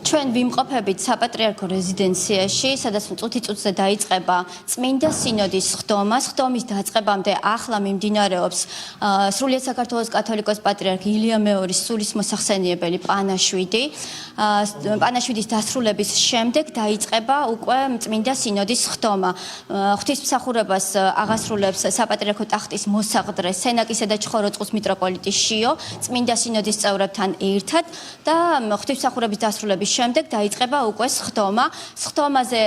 ჩვენ ვიმყოფებით საპატრიარქო რეზიდენციაში, სადაც წუთი-წუთზე დაიწყება წმინდა სინოდის ხდომა. ხდომის დაწყებამდე ახლა მიმდინარეობს სრულიად საქართველოს კათოლიკოს პატრიარქ ილია მეორის სულისმოსახსენიებელი პანაშვიდი. პანაშვიდის დასრულების შემდეგ დაიწყება უკვე წმინდა სინოდის ხდომა. ღვთისმსახურებას აღასრულებს საპატრიარქო ტახტის მოსაყდრე სენაკისა და ჩხოროწყუს მიტროპოლიტი შიო წმინდა სინოდის წევრებთან ერთად და ღვთისმსახურების დასრულების შემდეგ დაიწყება უკვე სხდომა. სხდომაზე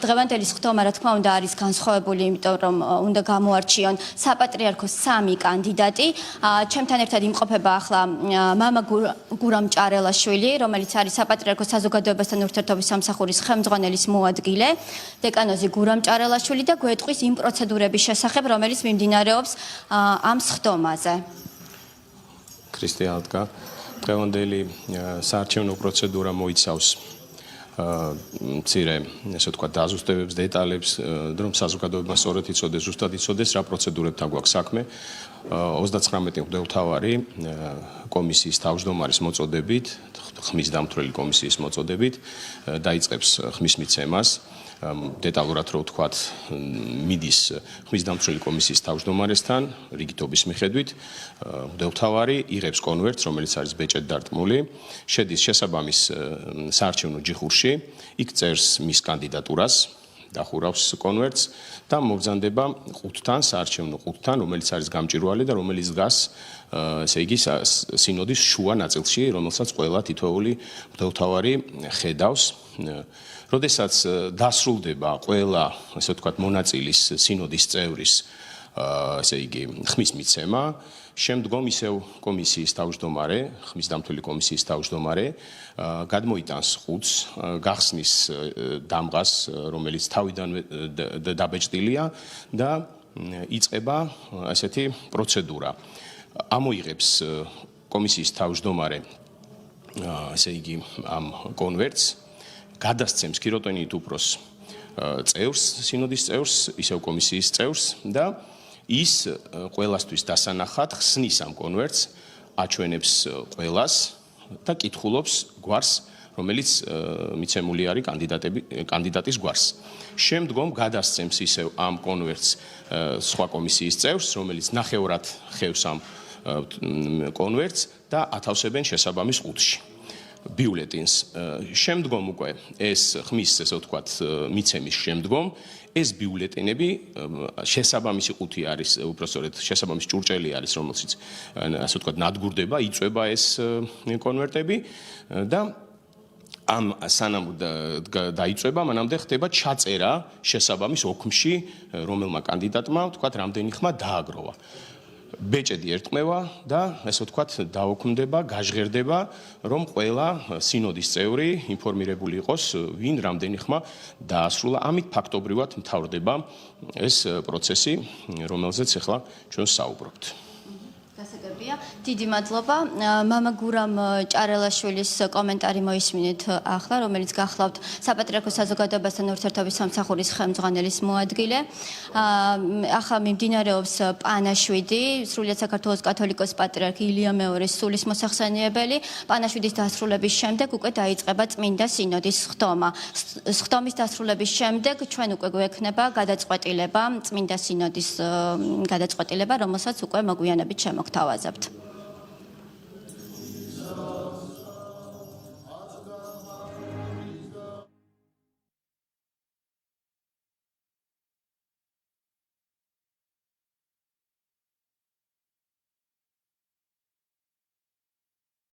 დღევანდელი სხდომა რა თქმა უნდა არის განსხვავებული, იმიტომ რომ უნდა გამოარჩიონ საპატრიარქოს 3 კანდიდატი. ჩემთან ერთად იმყოფება ახლა მამა გურამ ჭარელაშვილი, რომელიც არის საპატრიარქოს საზოგადოებასთან ურთიერთობის სამსახურის ხელმძღვანელის მოადგილე, დეკანოზი გურამ ჭარელაშვილი და გვეტყვის იმ პროცედურების შესახებ, რომელიც მიმდინარეობს ამ სხდომაზე. ქრისტიანთა დღევანდელი საარჩევნო პროცედურა მოიცავს მცირე, ესე ვთქვათ, დაზუსტებებს, დეტალებს, რომ საზოგადოება სწორად იცოდეს, ზუსტად იცოდეს, რა პროცედურებთან გვაქვს საქმე. 39 მღვდელმთავარი კომისიის თავმჯდომარის მოწოდებით, ხმის დამცველი კომისიის მოწოდებით დაიწყებს ხმის მიცემას. დეტალურად რო ვთქვათ, მიდის ხმის დამცველი კომისიის თავმჯდომარესთან, რიგითობის მიხედვით, მღვდელმთავარი იღებს კონვერტს, რომელიც არის ბეჭედ დარტყმული, შედის შესაბამის საარჩევნო ჯიხურში, იქ წერს მის კანდიდატურას, დახურავს კონვერტს და მობრძანდება ყუთთან, საარჩევნო ყუთთან, რომელიც არის გამჭვირვალე და რომელიც დგას, ესე იგი, სინოდის შუა ნაწილში, რომელსაც ყველა თითოეული მღვდელმთავარი ხედავს. როდესაც დასრულდება ყველა, ესე ვთქვათ, მონაწილის სინოდის წევრის, ესე იგი, ხმის მიცემა, შემდგომ ისევ კომისიის თავმჯდომარე, ხმის დამცველი კომისიის თავმჯდომარე გადმოიტანს ხუთს, გახსნის დამღას, რომელიც თავიდანვე დაბეჭდილია და იწყება ასეთი პროცედურა. ამოიღებს კომისიის თავმჯდომარე, ესე იგი, ამ კონვერტს, გადასცემს ქიროტონიით უფროს წევრს, სინოდის წევრს, ისევ კომისიის წევრს და ის ყველასთვის დასანახად ხსნის ამ კონვერტს, აჩვენებს ყველას და კითხულობს გვარს, რომელიც მიცემული არის კანდიდატის გვარს. შემდგომ გადასცემს ისევ ამ კონვერტს სხვა კომისიის წევრს, რომელიც ნახევრად ხევს ამ კონვერტს და ათავსებენ შესაბამის ყუთში. ბიულეტინს. შემდგომ უკვე ეს ხმის, ესე ვთქვათ, მიცემის შემდგომ ეს ბიულეტინები შესაბამისი ყუთი არის, უпростоრედ შესაბამისი ჭურჭელი არის, რომელშიც ასე ვთქვათ, ნადგურდება, იწვება ეს კონვერტები და ამ სანამ დაიწვება, მანამდე ხდება ჩაწერა შესაბამის ოქმში, რომელმა კანდიდატმა, ვთქვათ, რამდენი ხმა დააგროვა. ბეჭედი ერტყმევა და ესე ვთქვათ, დაოქმდება, გაჟღერდება, რომ ყველა სინოდის წევრი ინფორმირებული იყოს, ვინ რამდენი ხმა დაასრულა. ამით ფაქტობრივად მთავრდება ეს პროცესი, რომელზეც ახლა ჩვენ საუბრობთ. გასაგებია. დიდი მადლობა. მამა გურამ ჭარელაშვილის კომენტარი მოისმინეთ ახლა, რომელიც გახლავთ საპატრიარქოს საზოგადოებასთან ურთიერთობის სამსახურის ხელმძღვანელის მოადგილე. ახლა მიმდინარეობს პანაშვიდი, სრულიად საქართველოს კათოლიკოს პატრიარქ ილია მეორის სულისმოსახსენიებელი. პანაშვიდის დასრულების შემდეგ უკვე დაიწყება წმინდა სინოდის ხდომა. ხდომის დასრულების შემდეგ ჩვენ უკვე გვექნება გადაწყვეტილება, წმინდა სინოდის გადაწყვეტილება, რომელსაც უკვე მოგვიანებით შემოგთავაზებთ.